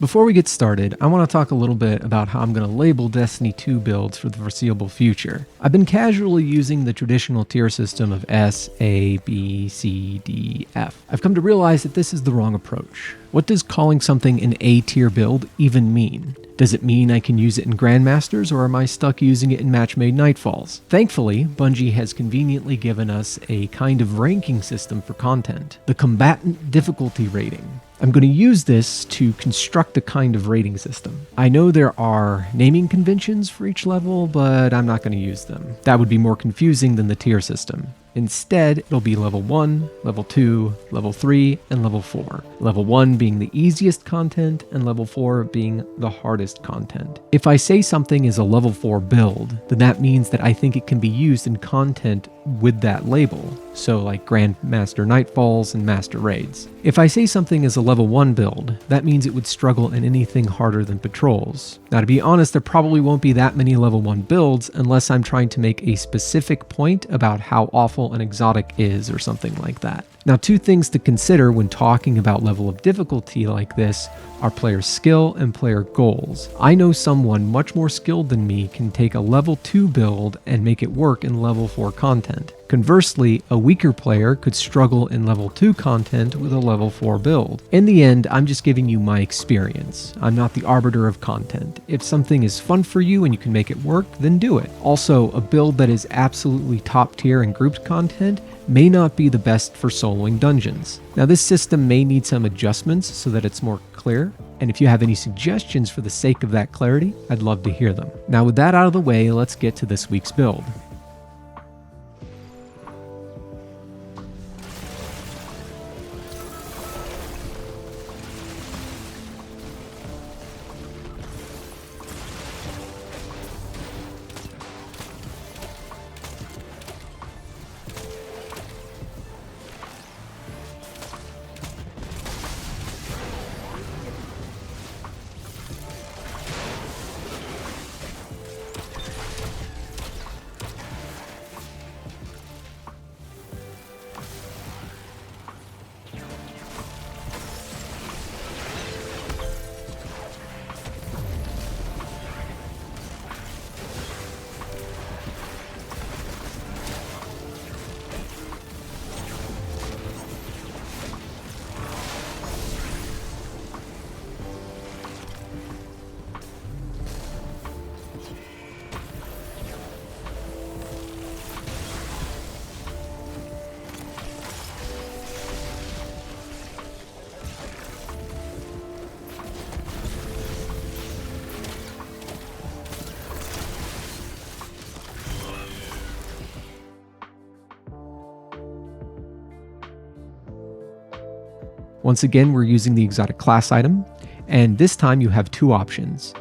Before we get started, I want to talk a little bit about how I'm going to label Destiny 2 builds for the foreseeable future. I've been casually using the traditional tier system of S, A, B, C, D, F. I've come to realize that this is the wrong approach. What does calling something an A tier build even mean? Does it mean I can use it in Grandmasters, or am I stuck using it in match-made Nightfalls? Thankfully, Bungie has conveniently given us a kind of ranking system for content, the combatant difficulty rating. I'm going to use this to construct a kind of rating system. I know there are naming conventions for each level, but I'm not going to use them. That would be more confusing than the tier system. Instead, it'll be level 1, level 2, level 3, and level 4. Level 1 being the easiest content, and level 4 being the hardest content. If I say something is a level 4 build, then that means that I think it can be used in content with that label, so like Grandmaster Nightfalls and Master Raids. If I say something is a level 1 build, that means it would struggle in anything harder than patrols. Now, to be honest, there probably won't be that many level 1 builds unless I'm trying to make a specific point about how awful an exotic is or something like that. Now, two things to consider when talking about level of difficulty like this are player skill and player goals. I know someone much more skilled than me can take a level 2 build and make it work in level 4 content. Conversely, a weaker player could struggle in level 2 content with a level 4 build. In the end, I'm just giving you my experience. I'm not the arbiter of content. If something is fun for you and you can make it work, then do it. Also, a build that is absolutely top tier in grouped content may not be the best for soloing dungeons. Now, this system may need some adjustments so that it's more clear, and if you have any suggestions for the sake of that clarity, I'd love to hear them. Now, with that out of the way, let's get to this week's build. Once again, we're using the exotic class item, and this time you have two options: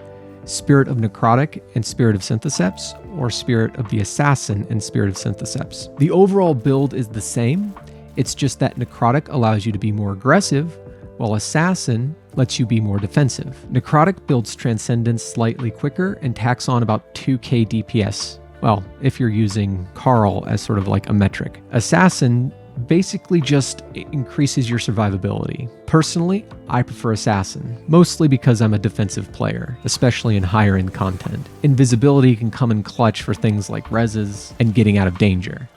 Spirit of Necrotic and Spirit of Syntheseps, or Spirit of the Assassin and Spirit of Syntheseps. The overall build is the same, it's just that Necrotic allows you to be more aggressive, while Assassin lets you be more defensive. Necrotic builds Transcendence slightly quicker and tacks on about 2k DPS. Well, if you're using Carl as sort of like a metric. Assassin basically just increases your survivability. Personally, I prefer Assassin, mostly because I'm a defensive player, especially in higher end content. Invisibility can come in clutch for things like reses and getting out of danger.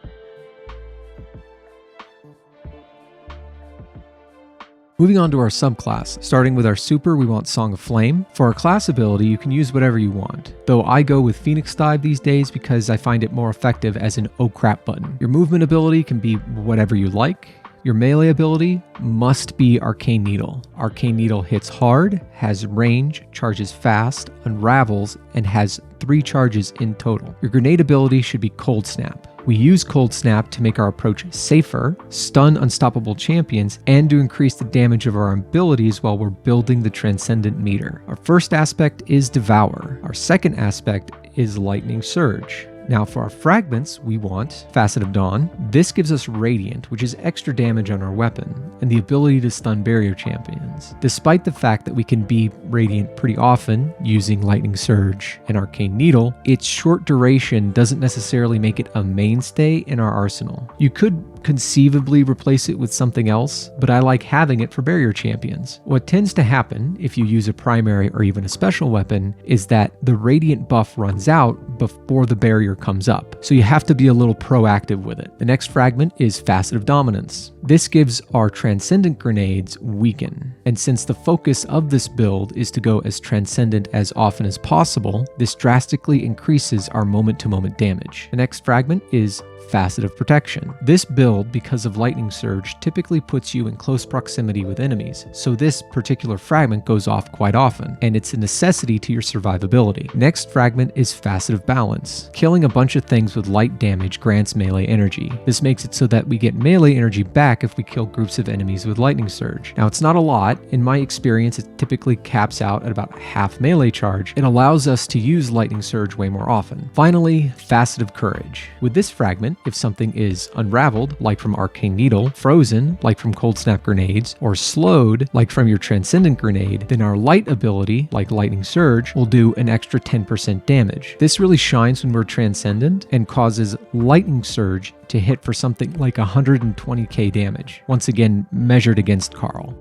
Moving on to our subclass. Starting with our super, we want Song of Flame. For our class ability, you can use whatever you want, though I go with Phoenix Dive these days because I find it more effective as an oh crap button. Your movement ability can be whatever you like. Your melee ability must be Arcane Needle. Arcane Needle hits hard, has range, charges fast, unravels, and has 3 charges in total. Your grenade ability should be Cold Snap. We use Cold Snap to make our approach safer, stun unstoppable champions, and to increase the damage of our abilities while we're building the Transcendent meter. Our first aspect is Devour. Our second aspect is Lightning Surge. Now for our fragments, we want Facet of Dawn. This gives us Radiant, which is extra damage on our weapon, and the ability to stun barrier champions. Despite the fact that we can be Radiant pretty often using Lightning Surge and Arcane Needle, its short duration doesn't necessarily make it a mainstay in our arsenal. You could conceivably replace it with something else, but I like having it for barrier champions. What tends to happen if you use a primary or even a special weapon is that the Radiant buff runs out before the barrier comes up, so you have to be a little proactive with it. The next fragment is Facet of Dominance. This gives our Transcendent grenades Weaken, and since the focus of this build is to go as Transcendent as often as possible, this drastically increases our moment-to-moment damage. The next fragment is Facet of Protection. This build, because of Lightning Surge, typically puts you in close proximity with enemies, so this particular fragment goes off quite often, and it's a necessity to your survivability. Next fragment is Facet of Balance. Killing a bunch of things with light damage grants melee energy. This makes it so that we get melee energy back if we kill groups of enemies with Lightning Surge. Now, it's not a lot. In my experience, it typically caps out at about half melee charge. It allows us to use Lightning Surge way more often. Finally, Facet of Courage. With this fragment, if something is unraveled, like from Arcane Needle, frozen, like from Cold Snap grenades, or slowed, like from your Transcendent grenade, then our light ability, like Lightning Surge, will do an extra 10% damage. This really shines when we're Transcendent and causes Lightning Surge to hit for something like 120k damage, once again measured against Carl.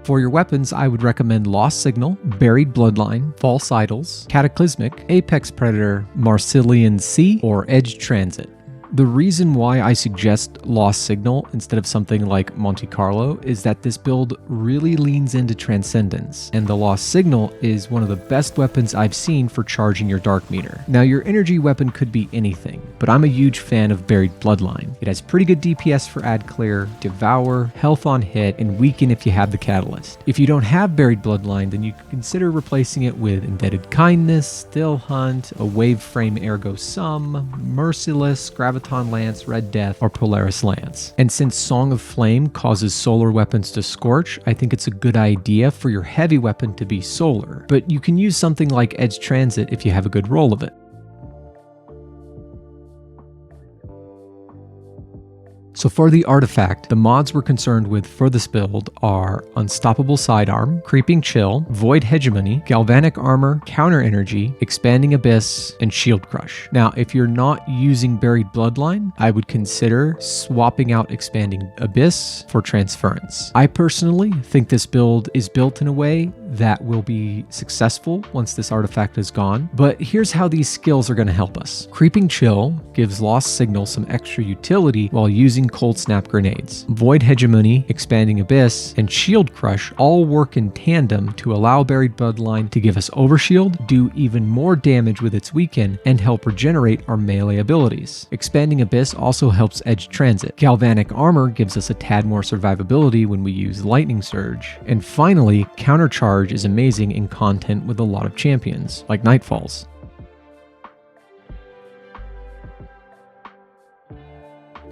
For your weapons, I would recommend Lost Signal, Buried Bloodline, False Idols, Cataclysmic, Apex Predator, Marcillian Sea, or Edge Transit. The reason why I suggest Lost Signal instead of something like Monte Carlo is that this build really leans into Transcendence, and the Lost Signal is one of the best weapons I've seen for charging your Dark Meter. Now, your energy weapon could be anything, but I'm a huge fan of Buried Bloodline. It has pretty good DPS for Ad Clear, Devour, Health on Hit, and Weaken if you have the Catalyst. If you don't have Buried Bloodline, then you could consider replacing it with Indebted Kindness, Still Hunt, a Wave Frame Ergo Sum, Merciless, Graviton Lance, Red Death, or Polaris Lance. And since Song of Flame causes solar weapons to scorch, I think it's a good idea for your heavy weapon to be solar, but you can use something like Edge Transit if you have a good roll of it. So for the artifact, the mods we're concerned with for this build are Unstoppable Sidearm, Creeping Chill, Void Hegemony, Galvanic Armor, Counter Energy, Expanding Abyss, and Shield Crush. Now, if you're not using Buried Bloodline, I would consider swapping out Expanding Abyss for Transference. I personally think this build is built in a way that will be successful once this artifact is gone, but here's how these skills are going to help us. Creeping Chill gives Lost Signal some extra utility while using Cold Snap grenades. Void Hegemony, Expanding Abyss, and Shield Crush all work in tandem to allow Buried Bloodline to give us Overshield, do even more damage with its Weaken, and help regenerate our melee abilities. Expanding Abyss also helps Edge Transit. Galvanic Armor gives us a tad more survivability when we use Lightning Surge. And finally, Countercharge is amazing in content with a lot of champions, like Nightfalls.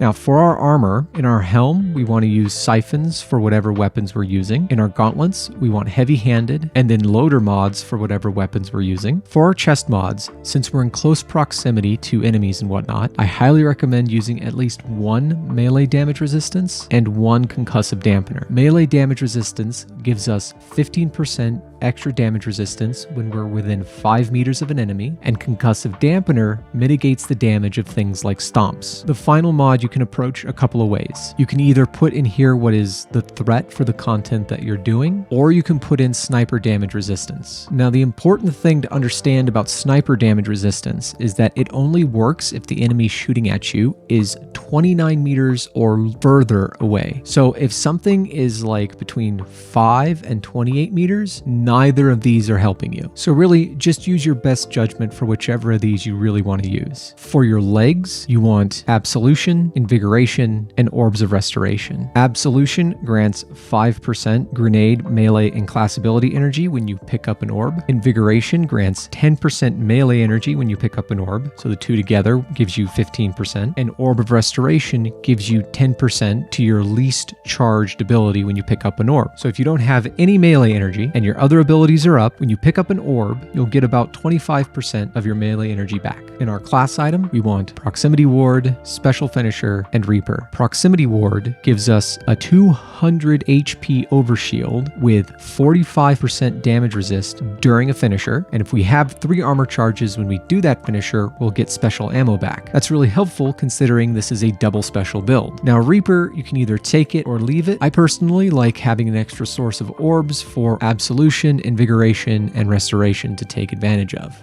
Now for our armor, in our helm, we want to use siphons for whatever weapons we're using. In our gauntlets, we want heavy-handed, and then loader mods for whatever weapons we're using. For our chest mods, since we're in close proximity to enemies and whatnot, I highly recommend using at least one melee damage resistance and one concussive dampener. Melee damage resistance gives us 15% extra damage resistance when we're within 5 meters of an enemy, and concussive dampener mitigates the damage of things like stomps. The final mod you can approach a couple of ways. You can either put in here what is the threat for the content that you're doing, or you can put in sniper damage resistance. Now, the important thing to understand about sniper damage resistance is that it only works if the enemy shooting at you is 29 meters or further away. So if something is like between 5 and 28 meters, neither of these are helping you. So really, just use your best judgment for whichever of these you really want to use. For your legs, you want Absolution, Invigoration, and Orbs of Restoration. Absolution grants 5% grenade, melee, and class ability energy when you pick up an orb. Invigoration grants 10% melee energy when you pick up an orb, so the two together gives you 15%. And Orb of Restoration gives you 10% to your least charged ability when you pick up an orb. So if you don't have any melee energy and your other abilities are up, when you pick up an orb, you'll get about 25% of your melee energy back. In our class item, we want Proximity Ward, Special Finisher, and Reaper. Proximity Ward gives us a 200 HP overshield with 45% damage resist during a finisher, and if we have 3 armor charges when we do that finisher, we'll get special ammo back. That's really helpful considering this is a double special build. Now Reaper, you can either take it or leave it. I personally like having an extra source of orbs for Absolution, Invigoration, and Restoration to take advantage of.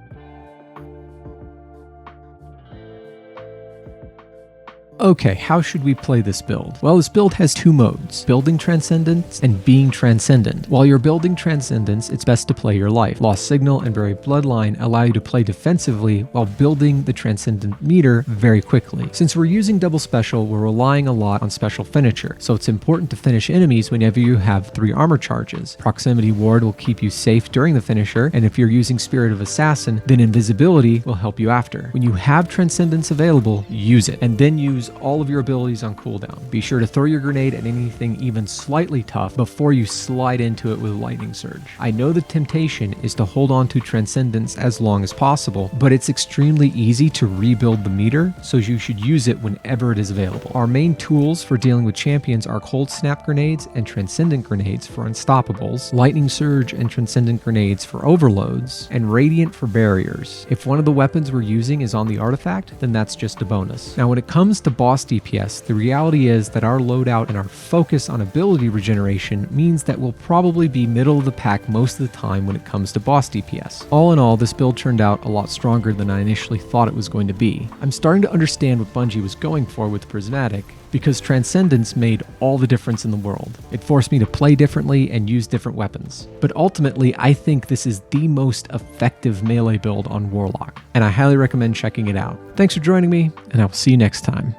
Okay, how should we play this build? Well, this build has 2 modes, Building Transcendence and Being Transcendent. While you're building Transcendence, it's best to play your life. Lost Signal and Buried Bloodline allow you to play defensively while building the Transcendent meter very quickly. Since we're using double special, we're relying a lot on special finisher, so it's important to finish enemies whenever you have 3 armor charges. Proximity Ward will keep you safe during the finisher, and if you're using Spirit of Assassin, then Invisibility will help you after. When you have Transcendence available, use it, and then use all of your abilities on cooldown. Be sure to throw your grenade at anything even slightly tough before you slide into it with Lightning Surge. I know the temptation is to hold on to Transcendence as long as possible, but it's extremely easy to rebuild the meter, so you should use it whenever it is available. Our main tools for dealing with champions are Cold Snap grenades and Transcendent grenades for unstoppables, Lightning Surge and Transcendent grenades for overloads, and Radiant for barriers. If one of the weapons we're using is on the artifact, then that's just a bonus. Now when it comes to boss DPS, the reality is that our loadout and our focus on ability regeneration means that we'll probably be middle of the pack most of the time when it comes to boss DPS. All in all, this build turned out a lot stronger than I initially thought it was going to be. I'm starting to understand what Bungie was going for with Prismatic, because Transcendence made all the difference in the world. It forced me to play differently and use different weapons. But ultimately, I think this is the most effective melee build on Warlock, and I highly recommend checking it out. Thanks for joining me, and I will see you next time.